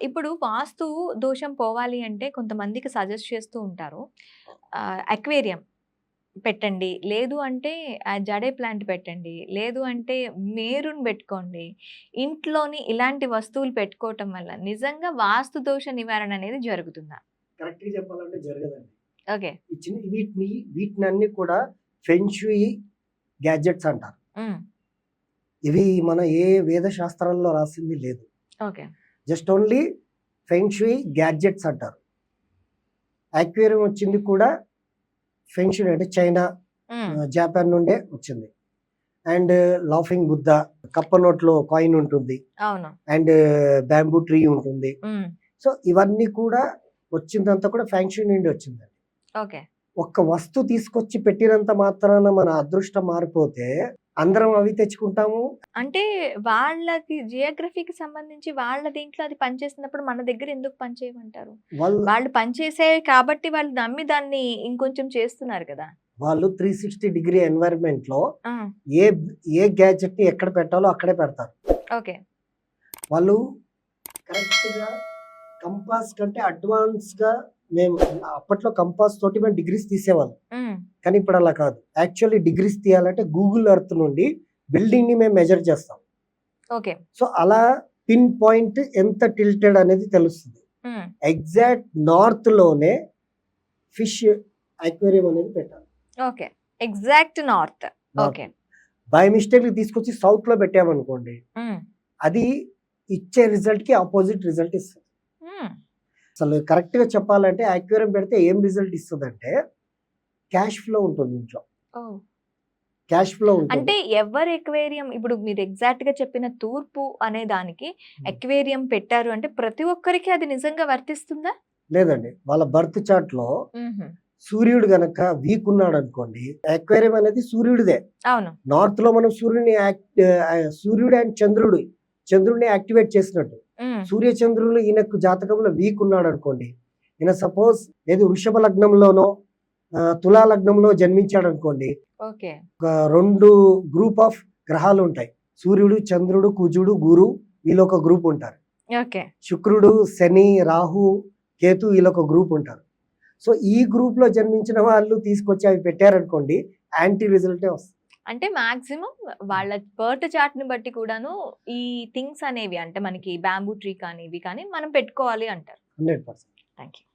ఇప్పుడు వాస్తు దోషం పోవాలి అంటే కొంతమందికి సజెస్ట్ చేస్తూ ఉంటారు. అక్వేరియం పెట్టండి. లేదు అంటే జడే ప్లాంట్ పెట్టండి. లేదు అంటే మేరుని పెట్టుకోండి. ఇంట్లోని ఇలాంటి వస్తువులు పెట్టుకోవటం వల్ల నిజంగా వాస్తు దోష నివారణ అనేది జరుగుతుందా? కరెక్ట్‌గా చెప్పాలంటే జరగదండి. ఓకే. ఈ చిన్న వీటినన్నీ కూడా ఫెంగ్ షుయి గ్యాడ్జెట్స్ అంటారు. హ్మ్. ఇవి మన ఏ వేద శాస్త్రాల్లో రాసింది లేదు. ఓకే. జస్ట్ ఓన్లీ ఫెంగ్ షుయి గ్యాడ్జెట్స్ అంటారు. అక్వేరియం వచ్చింది కూడా ఫెంగ్ షుయి అంటే చైనా, హ్మ్. జపాన్ నుండే వచ్చింది. అండ్ లాఫింగ్ బుద్ధ, కప్ప నోట్లో కాయిన్ ఉంటుంది. అవును. అండ్ బ్యాంబూ ట్రీ ఉంటుంది. హ్మ్. సో ఇవన్నీ కూడా వచ్చిందంతా కూడా ఫెంగ్ షుయి నుండి వచ్చిందండి. ఓకే. ఒక్క వస్తువు తీసుకొచ్చి పెట్టినంత మాత్రాన మన అదృష్టం మారిపోతే అందరం అవి తెచ్చుకుంటాము. అంటే వాళ్ళకి జియోగ్రఫీకి సంబంధించి వాళ్ళ దీంట్లో అది పనిచేసినప్పుడు మన దగ్గర ఎందుకు పనిచేయమంటారు? వాళ్ళు పనిచేసాయి కాబట్టి వాళ్ళు నమ్మి దాన్ని ఇంకొంచెం చేస్తున్నారు కదా! వాళ్ళు 360 డిగ్రీ ఎన్వైరన్మెంట్ లో ఆ! ఏ ఏ గ్యాడ్జెట్ ని ఎక్కడ పెట్టాలో అక్కడే పెడతారు. ఓకే. వాళ్ళు కరెక్ట్ గా కంపాస్ కంటే అడ్వాన్స్ గా మేము అప్పట్లో కంపాస్ తోటి మేము డిగ్రీస్ తీసేవాళ్ళం. హ్మ్. కానీ ఇప్పుడు అలా కాదు. యాక్చువల్లీ డిగ్రీస్ తీయాలంటే గూగుల్ ఎర్త్ నుండి బిల్డింగ్ ని మేము మెజర్ చేస్తాం. ఓకే. సో అలా పిన్ పాయింట్ ఎంత టిల్టెడ్ అనేది తెలుస్తుంది. హ్మ్. ఎగ్జాక్ట్ నార్త్ లోనే ఫిష్ అక్వేరియం అనేది పెట్టాలి. Okay. Exact north. Okay. By mistake తీసుకొచ్చి సౌత్ లో పెట్టామనుకోండి, హ్మ్. అది ఇచ్చే రిజల్ట్ కి ఆపోజిట్ రిజల్ట్ ఇస్తుంది. హ్మ్. అసలు కరెక్ట్ గా చెప్పాలంటే అక్వేరియం పెడితే ఏం రిజల్ట్ ఇస్తుందంటే క్యాష్ ఫ్లో ఉంటుంది ఇంట్లో. ఓహ్! క్యాష్ ఫ్లో ఉంటుంది. అంటే ఎవరి ఎక్వేరియం ఇప్పుడు మీరు ఎగ్జాక్ట్ గా చెప్పిన తూర్పు అనే దానికి ఎక్వేరియం పెట్టారు అంటే ప్రతి ఒక్కరికి అది నిజంగా వర్తిస్తుందా? లేదండి, వాళ్ళ బర్త్ చార్ట్ లో హుహు. సూర్యుడు గనక వీక్ ఉన్నాడు అనుకోండి, అక్వేరియం అనేది సూర్యుడిదే. అవును. నార్త్ లో మనం సూర్యుడు అండ్ చంద్రుడిని యాక్టివేట్ చేసినట్టు. హ్మ్. సూర్య చంద్రులు ఈయనకు జాతకంలో వీక్ ఉన్నాడు అనుకోండి, ఈయన సపోజ్ ఏది వృషభ లగ్నంలోనో తులా లగ్నంలో జన్మించాడు అనుకోండి, ఓకే. ఒక 2 గ్రూప్ ఆఫ్ గ్రహాలు ఉంటాయి. సూర్యుడు, చంద్రుడు, కుజుడు, గురు, వీళ్ళు ఒక గ్రూప్ ఉంటారు. ఓకే. శుక్రుడు, శని, రాహు, కేతు వీళ్ళు ఒక గ్రూప్ ఉంటారు. సో ఈ గ్రూప్ లో జన్మించిన వాళ్ళు తీసుకొచ్చి అవి పెట్టారనుకోండి, యాంటీ రిజల్టే వస్తుంది. అంటే మాక్సిమం వాళ్ళ బర్త్ చార్ట్ ని బట్టి కూడాను ఈ థింగ్స్ అనేవి అంటే మనకి బ్యాంబూ ట్రీ కానీ ఇవి కానీ మనం పెట్టుకోవాలి అంటారు. 100%. Thank you.